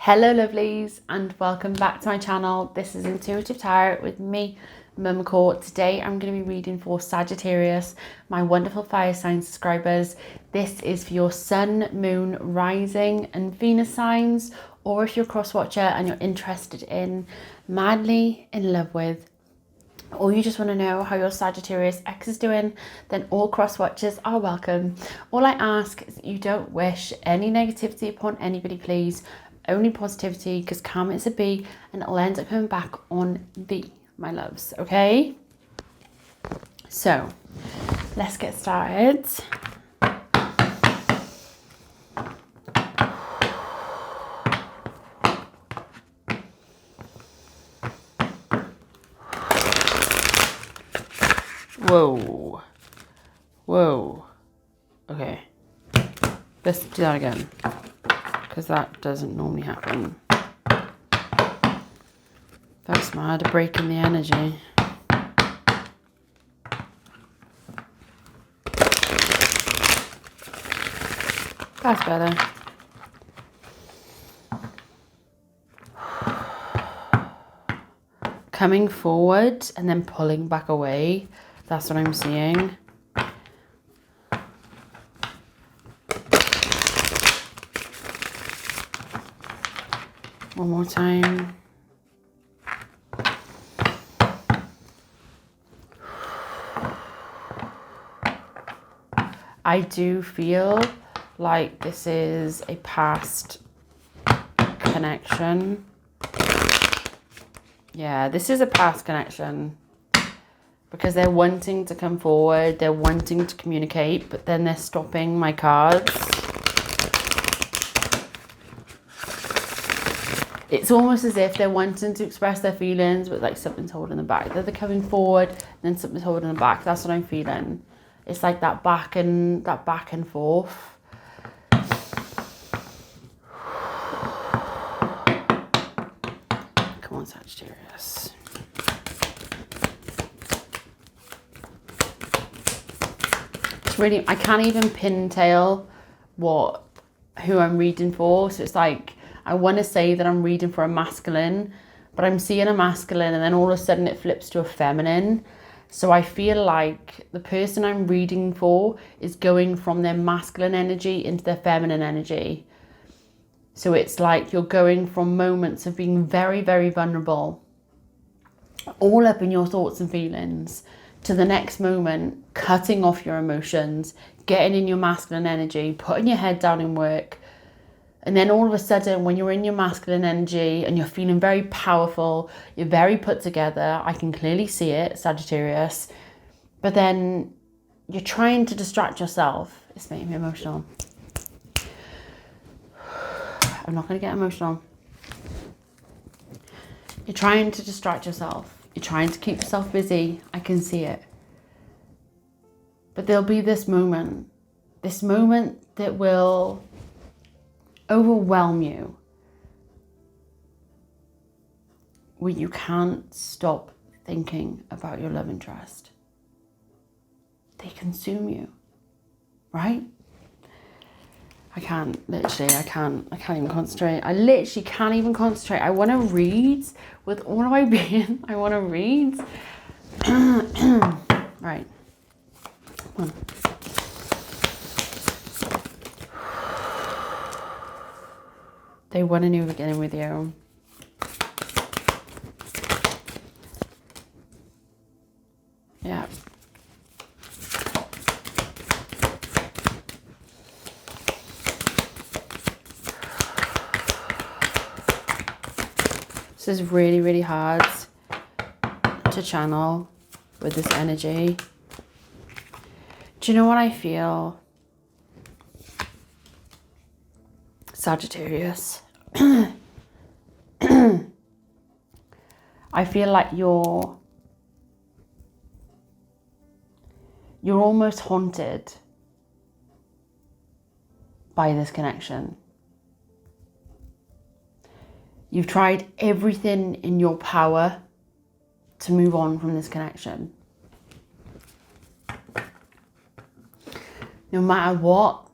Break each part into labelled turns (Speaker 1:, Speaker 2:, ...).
Speaker 1: Hello lovelies and welcome back to my channel. This is Intuitive Tarot with me, Mummacore. Today I'm going to be reading for Sagittarius, my wonderful fire sign subscribers. This is for your sun, moon, rising and Venus signs, or if you're a cross watcher and you're interested in madly in love with, or you just want to know how your Sagittarius ex is doing, then all cross watchers are welcome. All I ask is that you don't wish any negativity upon anybody, please. Only positivity, because karma is a B and it'll end up coming back on thee, my loves, okay? So, let's get started. Whoa. Whoa. Okay. Let's do that again, because that doesn't normally happen. That's mad, a break in the energy. That's better. Coming forward and then pulling back away. That's what I'm seeing. One more time. I do feel like this is a past connection. Yeah, this is a past connection because they're wanting to come forward, they're wanting to communicate, but then they're stopping my cards. It's almost as if they're wanting to express their feelings, but like something's holding them back. They're coming forward, and then something's holding them back. That's what I'm feeling. It's like that back and forth. Come on, Sagittarius. It's really, I can't even pintail who I'm reading for. So it's like, I want to say that I'm reading for a masculine, but I'm seeing a masculine and then all of a sudden it flips to a feminine. So I feel like the person I'm reading for is going from their masculine energy into their feminine energy. So it's like you're going from moments of being very, very vulnerable, all up in your thoughts and feelings, to the next moment, cutting off your emotions, getting in your masculine energy, putting your head down in work. And then all of a sudden, when you're in your masculine energy and you're feeling very powerful, you're very put together, I can clearly see it, Sagittarius, but then you're trying to distract yourself. It's making me emotional. I'm not going to get emotional. You're trying to distract yourself. You're trying to keep yourself busy. I can see it. But there'll be this moment that will overwhelm you, where you can't stop thinking about your love interest. They consume you, right? I can't even concentrate. I literally can't even concentrate. I want to read with all of my being. I want to read. Right. Come on. They want a new beginning with you. Yeah. This is really, really hard to channel with this energy. Do you know what I feel? Sagittarius. I feel like you're almost haunted by this connection. You've tried everything in your power to move on from this connection. No matter what,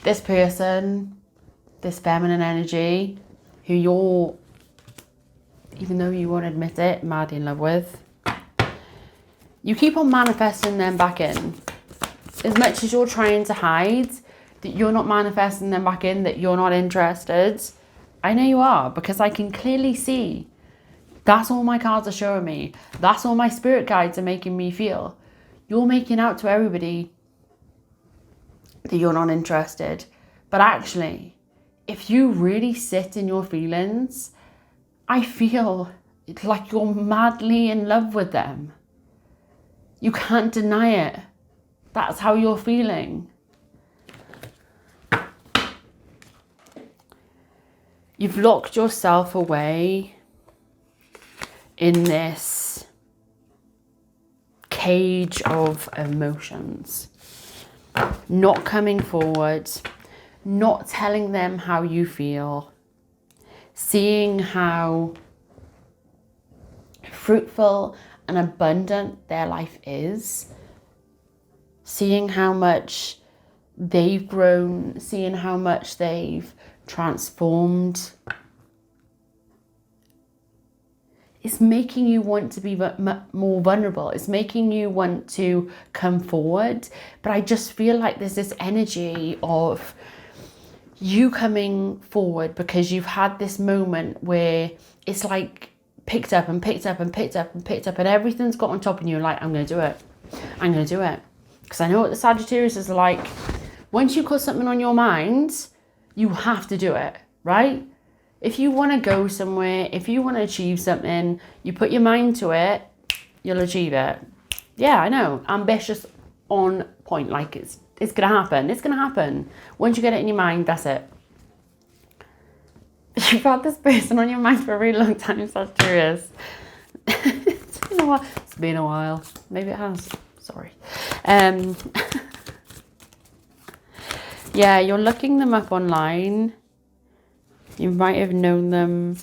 Speaker 1: this person this feminine energy who you're, even though you won't admit it, madly in love with. You keep on manifesting them back in. As much as you're trying to hide that you're not manifesting them back in, that you're not interested, I know you are, because I can clearly see. That's all my cards are showing me. That's all my spirit guides are making me feel. You're making out to everybody that you're not interested. But actually, if you really sit in your feelings, I feel like you're madly in love with them. You can't deny it. That's how you're feeling. You've locked yourself away in this cage of emotions. Not coming forward, not telling them how you feel, seeing how fruitful and abundant their life is, seeing how much they've grown, seeing how much they've transformed. It's making you want to be more vulnerable. It's making you want to come forward. But I just feel like there's this energy of you coming forward because you've had this moment where it's like picked up and picked up and picked up and picked up and everything's got on top of you. Like, I'm going to do it. I'm going to do it. Because I know what the Sagittarius is like. Once you put something on your mind, you have to do it, right? If you want to go somewhere, if you want to achieve something, you put your mind to it, you'll achieve it. Yeah, I know. Ambitious on point. Like, it's going to happen. It's going to happen. Once you get it in your mind, that's it. You've had this person on your mind for a really long time, Sagittarius. It's been a while. It's been a while. Maybe it has. Sorry. Yeah, you're looking them up online. You might have known them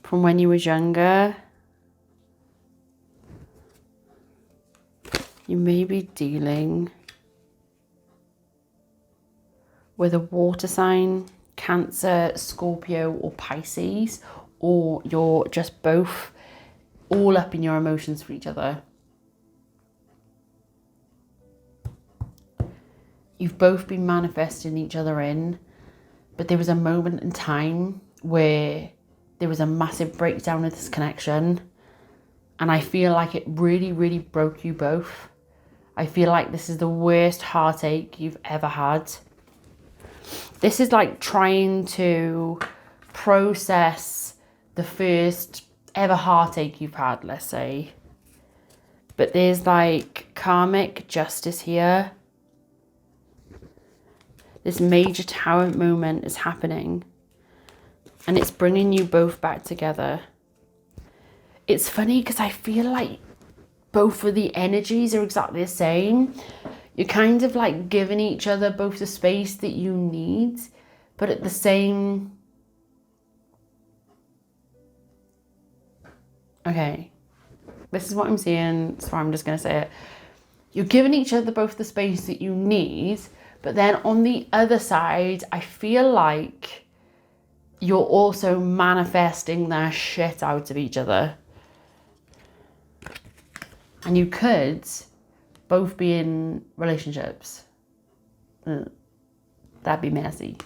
Speaker 1: from when you was younger. You may be dealing with a water sign, Cancer, Scorpio, or Pisces, or you're just both all up in your emotions for each other. You've both been manifesting each other in, but there was a moment in time where there was a massive breakdown of this connection, and I feel like it really, really broke you both. I feel like this is the worst heartache you've ever had. This is like trying to process the first ever heartache you've had, let's say. But there's like karmic justice here. This major tower moment is happening. And it's bringing you both back together. It's funny because I feel like both of the energies are exactly the same. You're kind of like giving each other both the space that you need, but at the same... Okay, this is what I'm seeing, so I'm just going to say it. You're giving each other both the space that you need, but then on the other side, I feel like you're also manifesting the shit out of each other. And you could both be in relationships. That'd be messy.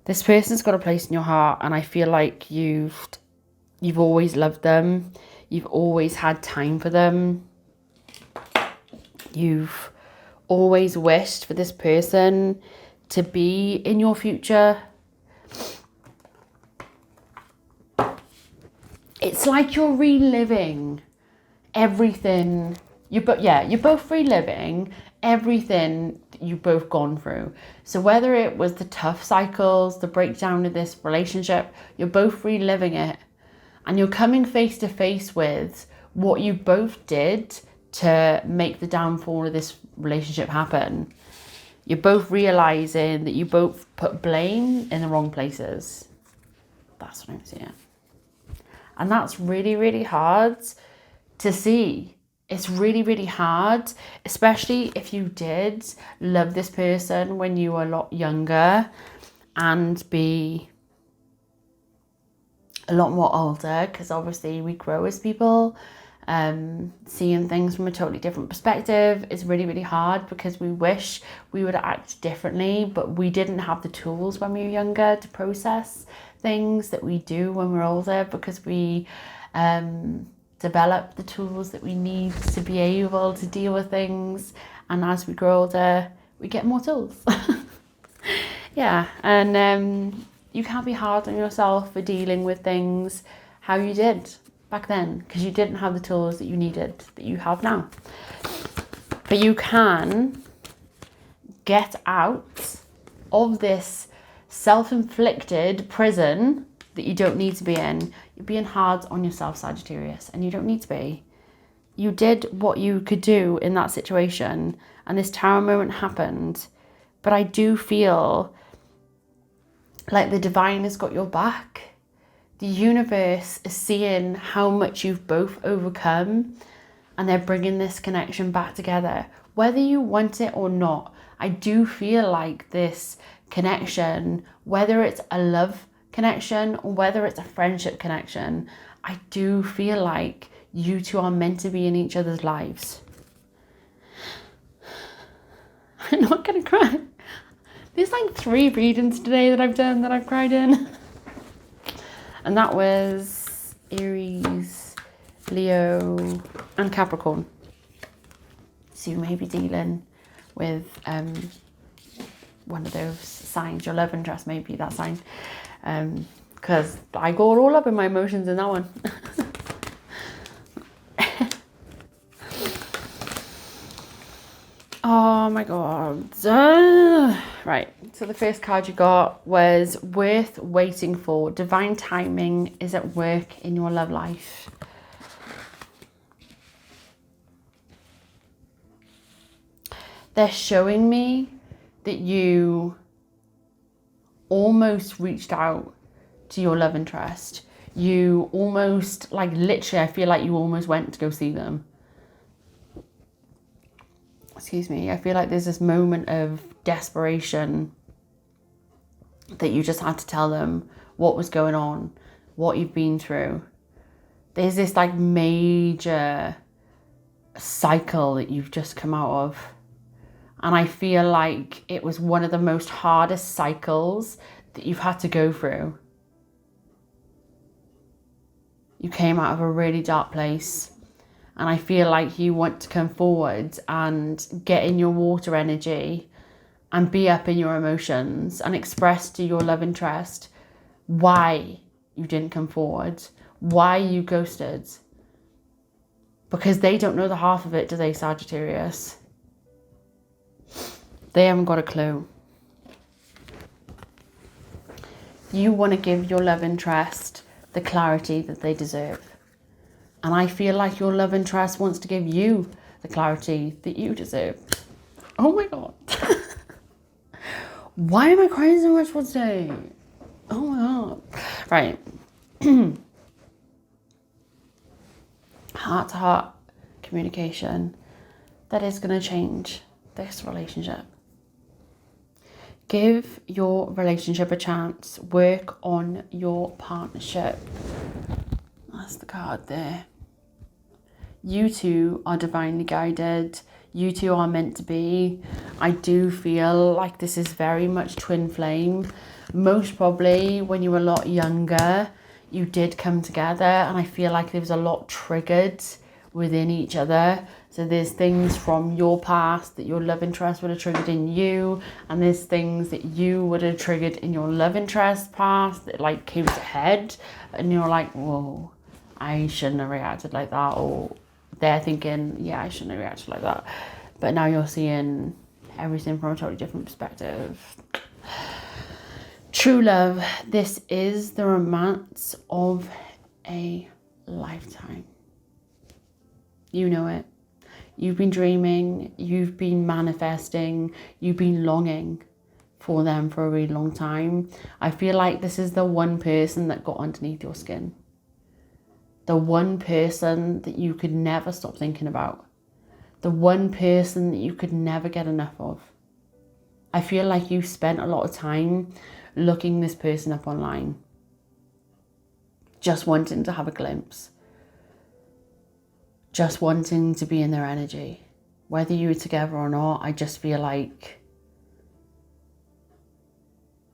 Speaker 1: This person's got a place in your heart, and I feel like you've always loved them. You've always had time for them. You've always wished for this person to be in your future. It's like you're reliving everything. You're both reliving everything that you've both gone through. So whether it was the tough cycles, the breakdown of this relationship, you're both reliving it. And you're coming face to face with what you both did to make the downfall of this relationship happen. You're both realizing that you both put blame in the wrong places. That's what I'm seeing. And that's really, really hard to see. It's really, really hard, especially if you did love this person when you were a lot younger and be a lot more older, because obviously we grow as people. Seeing things from a totally different perspective is really, really hard, because we wish we would act differently, but we didn't have the tools when we were younger to process things that we do when we're older, because we develop the tools that we need to be able to deal with things, and as we grow older we get more tools. Yeah, and you can't be hard on yourself for dealing with things how you did back then, because you didn't have the tools that you needed that you have now. But you can get out of this self-inflicted prison that you don't need to be in. You're being hard on yourself, Sagittarius, and you don't need to be. You did what you could do in that situation, and this tower moment happened. But I do feel like the divine has got your back. The universe is seeing how much you've both overcome, and they're bringing this connection back together. Whether you want it or not, I do feel like this connection, whether it's a love connection or whether it's a friendship connection, I do feel like you two are meant to be in each other's lives. I'm not gonna cry. There's like 3 readings today that I've done that I've cried in. And that was Aries, Leo, and Capricorn. So you may be dealing with one of those signs. Your love interest may be that sign. Because I got all up in my emotions in that one. Oh my god. Right, so the first card you got was worth waiting for. Divine timing is at work in your love life. They're showing me that you almost reached out to your love interest. You almost, like literally, I feel like you almost went to go see them. Excuse me. I feel like there's this moment of desperation that you just had to tell them what was going on, what you've been through. There's this like major cycle that you've just come out of. And I feel like it was one of the most hardest cycles that you've had to go through. You came out of a really dark place. And I feel like you want to come forward and get in your water energy and be up in your emotions and express to your love interest why you didn't come forward, why you ghosted. Because they don't know the half of it, do they, Sagittarius? They haven't got a clue. You want to give your love interest the clarity that they deserve. And I feel like your love interest wants to give you the clarity that you deserve. Oh my god. Why am I crying so much for today? Oh my god. Right. Heart to heart communication. That is going to change this relationship. Give your relationship a chance. Work on your partnership. That's the card there. You two are divinely guided. You two are meant to be. I do feel like this is very much twin flame. Most probably when you were a lot younger, you did come together, and I feel like there was a lot triggered within each other. So there's things from your past that your love interest would have triggered in you, and there's things that you would have triggered in your love interest past that like came to head, and you're like, whoa, I shouldn't have reacted like that. Or they're thinking, yeah, I shouldn't have reacted like that. But now you're seeing everything from a totally different perspective. True love. This is the romance of a lifetime. You know it. You've been dreaming, you've been manifesting, you've been longing for them for a really long time. I feel like this is the one person that got underneath your skin. The one person that you could never stop thinking about. The one person that you could never get enough of. I feel like you spent a lot of time looking this person up online. Just wanting to have a glimpse. Just wanting to be in their energy. Whether you were together or not, I just feel like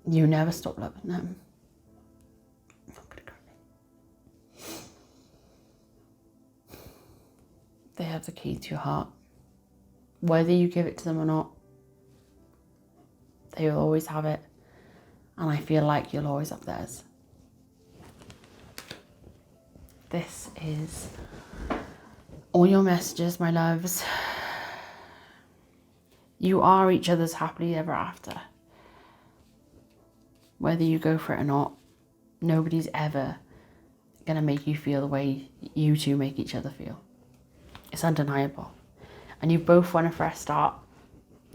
Speaker 1: you never stopped loving them. I'm gonna cry. They have the key to your heart. Whether you give it to them or not, they will always have it. And I feel like you'll always have theirs. This is all your messages, my loves. You are each other's happily ever after. Whether you go for it or not, nobody's ever going to make you feel the way you two make each other feel. It's undeniable. And you both want a fresh start.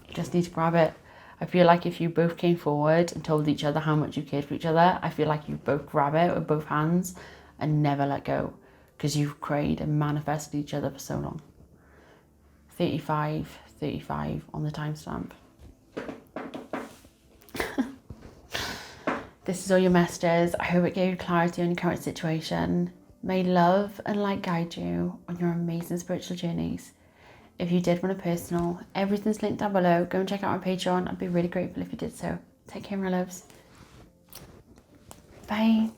Speaker 1: You just need to grab it. I feel like if you both came forward and told each other how much you cared for each other, I feel like you both grab it with both hands and never let go, because you've prayed and manifested each other for so long. 35 on the timestamp. This is all your messages. I hope it gave you clarity on your current situation. May love and light guide you on your amazing spiritual journeys. If you did want a personal, everything's linked down below. Go and check out my Patreon. I'd be really grateful if you did so. Take care, my loves. Bye.